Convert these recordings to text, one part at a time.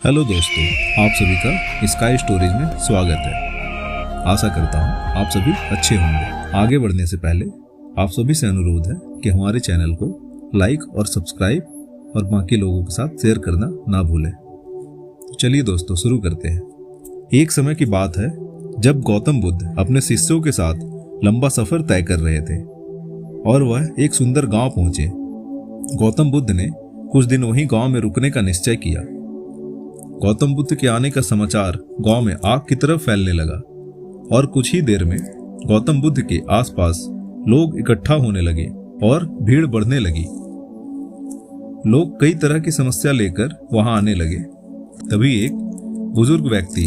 Hello दोस्तों, आप सभी का स्काई स्टोरीज में स्वागत है। आशा करता हूँ आप सभी अच्छे होंगे। आगे बढ़ने से पहले आप सभी से अनुरोध है कि हमारे चैनल को लाइक और सब्सक्राइब और बाकी लोगों के साथ शेयर करना ना भूलें। तो चलिए दोस्तों शुरू करते हैं। एक समय की बात है जब गौतम बुद्ध अपने शिष्यों के साथ लंबा सफर तय कर रहे थे और वह एक सुंदर गांव पहुंचे। गौतम बुद्ध ने कुछ दिन वहीं गांव में रुकने का निश्चय किया। गौतम बुद्ध के आने का समाचार गांव में आग की तरह फैलने लगा और कुछ ही देर में गौतम बुद्ध के आसपास लोग इकट्ठा होने लगे और भीड़ बढ़ने लगी। लोग कई तरह की समस्या लेकर वहां आने लगे। तभी एक बुजुर्ग व्यक्ति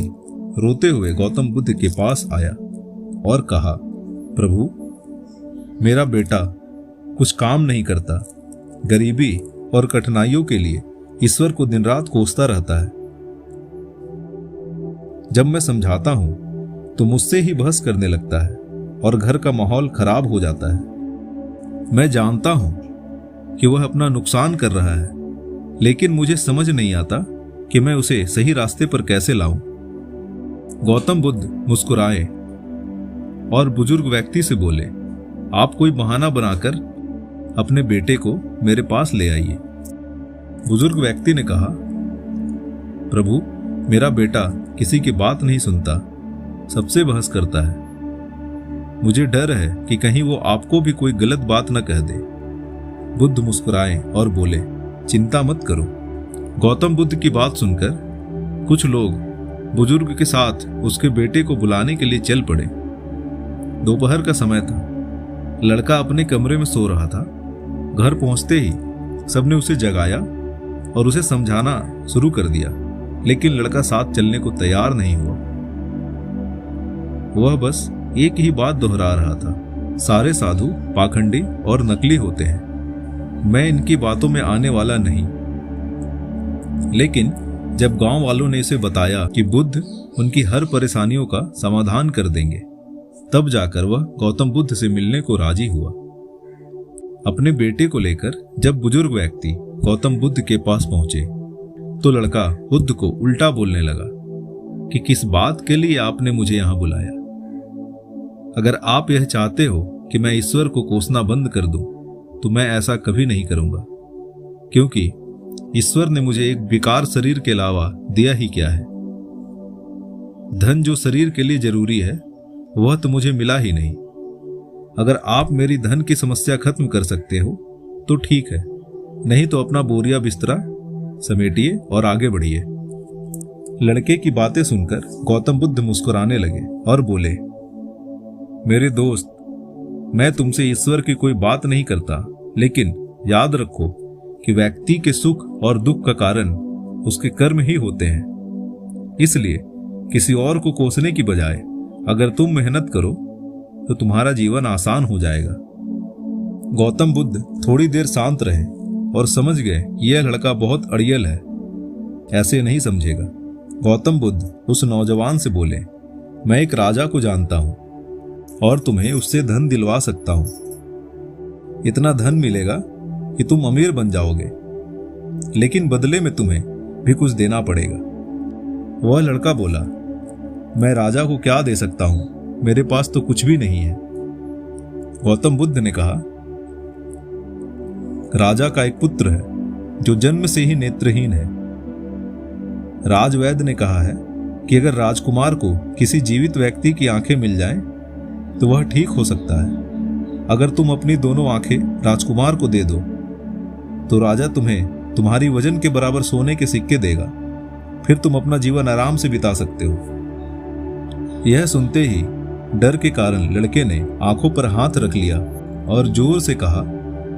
रोते हुए गौतम बुद्ध के पास आया और कहा, प्रभु, मेरा बेटा कुछ काम नहीं करता, गरीबी और कठिनाइयों के लिए ईश्वर को दिन रात कोसता रहता है। जब मैं समझाता हूं तो मुझसे ही बहस करने लगता है और घर का माहौल खराब हो जाता है। मैं जानता हूं कि वह अपना नुकसान कर रहा है, लेकिन मुझे समझ नहीं आता कि मैं उसे सही रास्ते पर कैसे लाऊं। गौतम बुद्ध मुस्कुराए और बुजुर्ग व्यक्ति से बोले, आप कोई बहाना बनाकर अपने बेटे को मेरे पास ले आइए। बुजुर्ग व्यक्ति ने कहा, प्रभु, मेरा बेटा किसी की बात नहीं सुनता, सबसे बहस करता है। मुझे डर है कि कहीं वो आपको भी कोई गलत बात न कह दे। बुद्ध मुस्कुराए और बोले, चिंता मत करो। गौतम बुद्ध की बात सुनकर कुछ लोग बुजुर्ग के साथ उसके बेटे को बुलाने के लिए चल पड़े। दोपहर का समय था। लड़का अपने कमरे में सो रहा था। घर पहुंचते ही सबने उसे जगाया और उसे समझाना शुरू कर दिया, लेकिन लड़का साथ चलने को तैयार नहीं हुआ। वह बस एक ही बात दोहरा रहा था, सारे साधु पाखंडी और नकली होते हैं, मैं इनकी बातों में आने वाला नहीं। लेकिन जब गांव वालों ने इसे बताया कि बुद्ध उनकी हर परेशानियों का समाधान कर देंगे, तब जाकर वह गौतम बुद्ध से मिलने को राजी हुआ। अपने बेटे को लेकर जब बुजुर्ग व्यक्ति गौतम बुद्ध के पास पहुंचे तो लड़का बुद्ध को उल्टा बोलने लगा कि किस बात के लिए आपने मुझे यहां बुलाया। अगर आप यह चाहते हो कि मैं ईश्वर को कोसना बंद कर दूं, तो मैं ऐसा कभी नहीं करूंगा, क्योंकि ईश्वर ने मुझे एक बेकार शरीर के अलावा दिया ही क्या है। धन जो शरीर के लिए जरूरी है वह तो मुझे मिला ही नहीं। अगर आप मेरी धन की समस्या खत्म कर सकते हो तो ठीक है, नहीं तो अपना बोरिया बिस्तरा समेटिए और आगे बढ़िए। लड़के की बातें सुनकर गौतम बुद्ध मुस्कुराने लगे और बोले, मेरे दोस्त, मैं तुमसे ईश्वर की कोई बात नहीं करता, लेकिन याद रखो कि व्यक्ति के सुख और दुख का कारण उसके कर्म ही होते हैं। इसलिए किसी और को कोसने की बजाय अगर तुम मेहनत करो तो तुम्हारा जीवन आसान हो जाएगा। गौतम बुद्ध थोड़ी देर शांत रहे और समझ गए कि यह लड़का बहुत अड़ियल है, ऐसे नहीं समझेगा। गौतम बुद्ध उस नौजवान से बोले, मैं एक राजा को जानता हूं और तुम्हें उससे धन दिलवा सकता हूं। इतना धन मिलेगा कि तुम अमीर बन जाओगे, लेकिन बदले में तुम्हें भी कुछ देना पड़ेगा। वह लड़का बोला, मैं राजा को क्या दे सकता हूं, मेरे पास तो कुछ भी नहीं है। गौतम बुद्ध ने कहा, राजा का एक पुत्र है जो जन्म से ही नेत्रहीन है। राजवैद्य ने कहा है कि अगर राजकुमार को किसी जीवित व्यक्ति की आंखें मिल जाएं, तो वह ठीक हो सकता है। अगर तुम अपनी दोनों आंखें राजकुमार को दे दो तो राजा तुम्हें तुम्हारी वजन के बराबर सोने के सिक्के देगा, फिर तुम अपना जीवन आराम से बिता सकते हो। यह सुनते ही डर के कारण लड़के ने आंखों पर हाथ रख लिया और जोर से कहा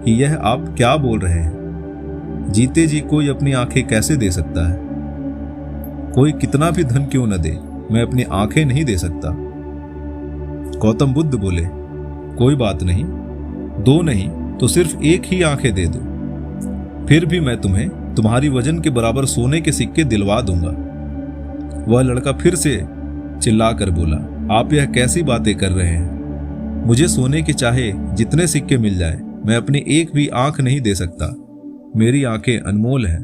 कि यह आप क्या बोल रहे हैं? जीते जी कोई अपनी आंखें कैसे दे सकता है? कोई कितना भी धन क्यों न दे, मैं अपनी आंखें नहीं दे सकता। गौतम बुद्ध बोले, कोई बात नहीं, दो नहीं तो सिर्फ एक ही आंखें दे दो, फिर भी मैं तुम्हें तुम्हारी वजन के बराबर सोने के सिक्के दिलवा दूंगा। वह लड़का फिर से चिल्लाकर बोला, आप यह कैसी बातें कर रहे हैं? मुझे सोने के चाहे जितने सिक्के मिल जाए, मैं अपनी एक भी आंख नहीं दे सकता। मेरी आंखें अनमोल हैं।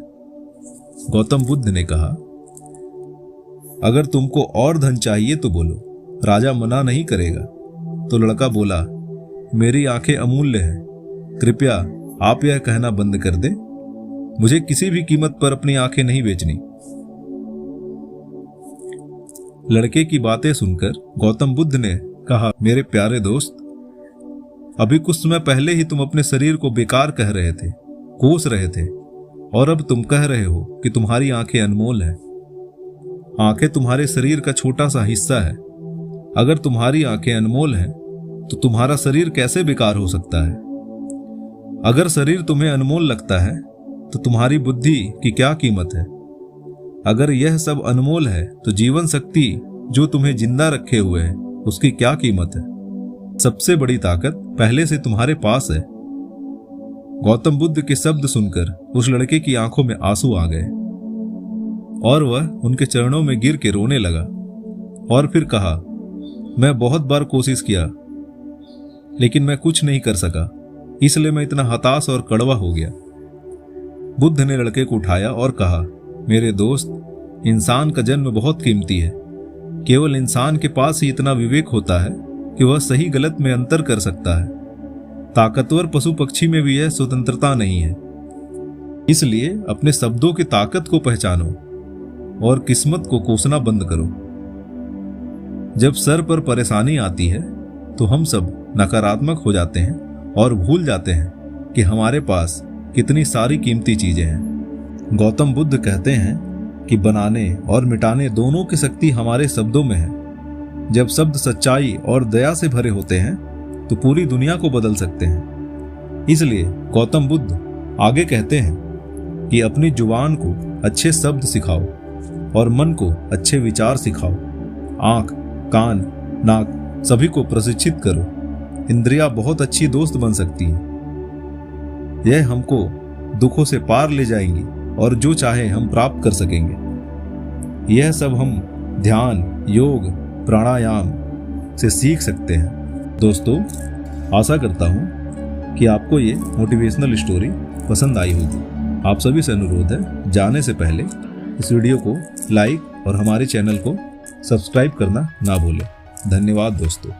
गौतम बुद्ध ने कहा, अगर तुमको और धन चाहिए तो बोलो, राजा मना नहीं करेगा। तो लड़का बोला, मेरी आंखें अमूल्य हैं, कृपया आप यह कहना बंद कर दे, मुझे किसी भी कीमत पर अपनी आंखें नहीं बेचनी। लड़के की बातें सुनकर गौतम बुद्ध ने कहा, मेरे प्यारे दोस्त, अभी कुछ समय पहले ही तुम अपने शरीर को बेकार कह रहे थे, कोस रहे थे, और अब तुम कह रहे हो कि तुम्हारी आंखें अनमोल हैं। आंखें तुम्हारे शरीर का छोटा सा हिस्सा है। अगर तुम्हारी आंखें अनमोल हैं तो तुम्हारा शरीर कैसे बेकार हो सकता है? अगर शरीर तुम्हें अनमोल लगता है तो तुम्हारी बुद्धि की क्या कीमत है? अगर यह सब अनमोल है तो जीवन शक्ति जो तुम्हें जिंदा रखे हुए है उसकी क्या कीमत है? सबसे बड़ी ताकत पहले से तुम्हारे पास है। गौतम बुद्ध के शब्द सुनकर उस लड़के की आंखों में आंसू आ गए और वह उनके चरणों में गिर के रोने लगा और फिर कहा, मैं बहुत बार कोशिश किया लेकिन मैं कुछ नहीं कर सका, इसलिए मैं इतना हताश और कड़वा हो गया। बुद्ध ने लड़के को उठाया और कहा, मेरे दोस्त, इंसान का जन्म बहुत कीमती है। केवल इंसान के पास ही इतना विवेक होता है कि वह सही गलत में अंतर कर सकता है। ताकतवर पशु पक्षी में भी यह स्वतंत्रता नहीं है। इसलिए अपने शब्दों की ताकत को पहचानो और किस्मत को कोसना बंद करो। जब सर पर परेशानी आती है तो हम सब नकारात्मक हो जाते हैं और भूल जाते हैं कि हमारे पास कितनी सारी कीमती चीजें हैं। गौतम बुद्ध कहते हैं कि बनाने और मिटाने दोनों की शक्ति हमारे शब्दों में है। जब शब्द सच्चाई और दया से भरे होते हैं तो पूरी दुनिया को बदल सकते हैं। इसलिए गौतम बुद्ध आगे कहते हैं कि अपनी जुबान को अच्छे शब्द सिखाओ और मन को अच्छे विचार सिखाओ। आंख, कान, नाक सभी को प्रशिक्षित करो। इंद्रियां बहुत अच्छी दोस्त बन सकती हैं। यह हमको दुखों से पार ले जाएंगी और जो चाहे हम प्राप्त कर सकेंगे। यह सब हम ध्यान, योग, प्राणायाम से सीख सकते हैं। दोस्तों, आशा करता हूँ कि आपको ये मोटिवेशनल स्टोरी पसंद आई होगी। आप सभी से अनुरोध है, जाने से पहले इस वीडियो को लाइक और हमारे चैनल को सब्सक्राइब करना ना भूलें। धन्यवाद दोस्तों।